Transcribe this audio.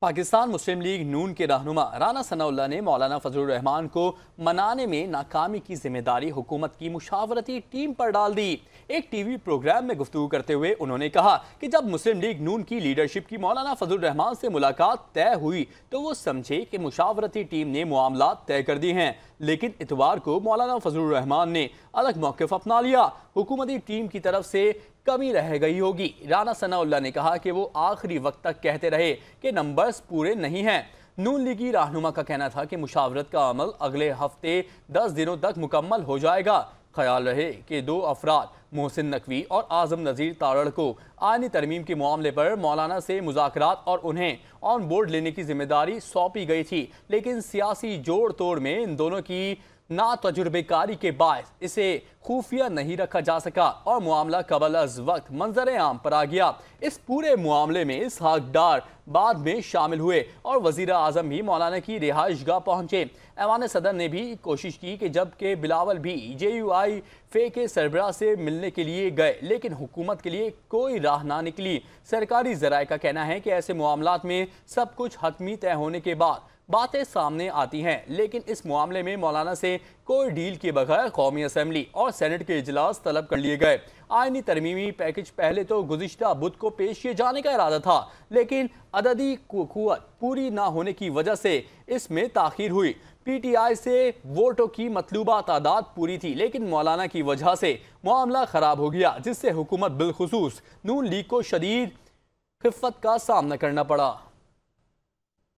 पाकिस्तान मुस्लिम league नून के रहनुमा राना सनाउल्लाह ने मौलाना फजलुर रहमान को मनाने में नाकामी की जिम्मेदारी हुकूमत की मुशावरती टीम पर डाल दी। एक टीवी प्रोग्राम में गुफ्तगू करते हुए उन्होंने कहा कि जब मुस्लिम लीग नून की लीडरशिप की मौलाना फजलुर रहमान से मुलाकात तय हुई तो वो समझे कि मुशावरती टीम ने मामला तय कर दिए हैं, लेकिन इतवार को मौलाना फजलुर रहमान ने अलग मौक़िफ़ अपना लिया। हुकूमती टीम की तरफ से कमी रह गई होगी। राना सनाउल्लाह ने कहा कि वो आखिरी वक्त तक कहते रहे कि नंबर्स पूरे नहीं हैं। नून लीगी रहनुमा का कहना था कि मुशावरत का अमल अगले हफ्ते 10 दिनों तक मुकम्मल हो जाएगा। ख्याल रहे कि 2 अफराद मोहसिन नकवी और आजम नज़ीर तारड़ को आईनी तरमीम के मामले पर मौलाना से मुज़ाकरात और उन्हें ऑन बोर्ड लेने की जिम्मेदारी सौंपी गई थी, लेकिन सियासी जोड़ तोड़ में इन दोनों की ना तजुर्बेकारी के बायस इसे खुफिया नहीं रखा जा सका और मामला कबल अज वक्त मंजर आम पर आ गया। इस पूरे मामले में इसहाक डार बाद में शामिल हुए और वजीर आजम भी मौलाना की रिहाइश गाह पहुंचे। ऐवान सदर ने भी कोशिश की कि जबकि बिलावल भी JUI फे के सरबराह से मिलने के लिए गए, लेकिन हुकूमत के लिए कोई राह ना निकली। सरकारी ज़राए का कहना है कि ऐसे मामलात में सब कुछ हतमी तय होने के बाद बातें सामने आती हैं, लेकिन इस मामले में मौलाना से कोई डील के बगैर कौमी असम्बली और सेनेट के इजलास तलब कर लिए गए। आईनी तरमीमी पैकेज पहले तो गुज़िश्ता बुध को पेश किए जाने का इरादा था, लेकिन अददी कुव्वत पूरी ना होने की वजह से इसमें ताख़ीर हुई। PTI से वोटों की मतलूबा तादाद पूरी थी, लेकिन मौलाना की वजह से मामला ख़राब हो गया, जिससे हुकूमत बिलखुसूस नून लीग को शदीद खिफ़्फ़त का सामना करना पड़ा।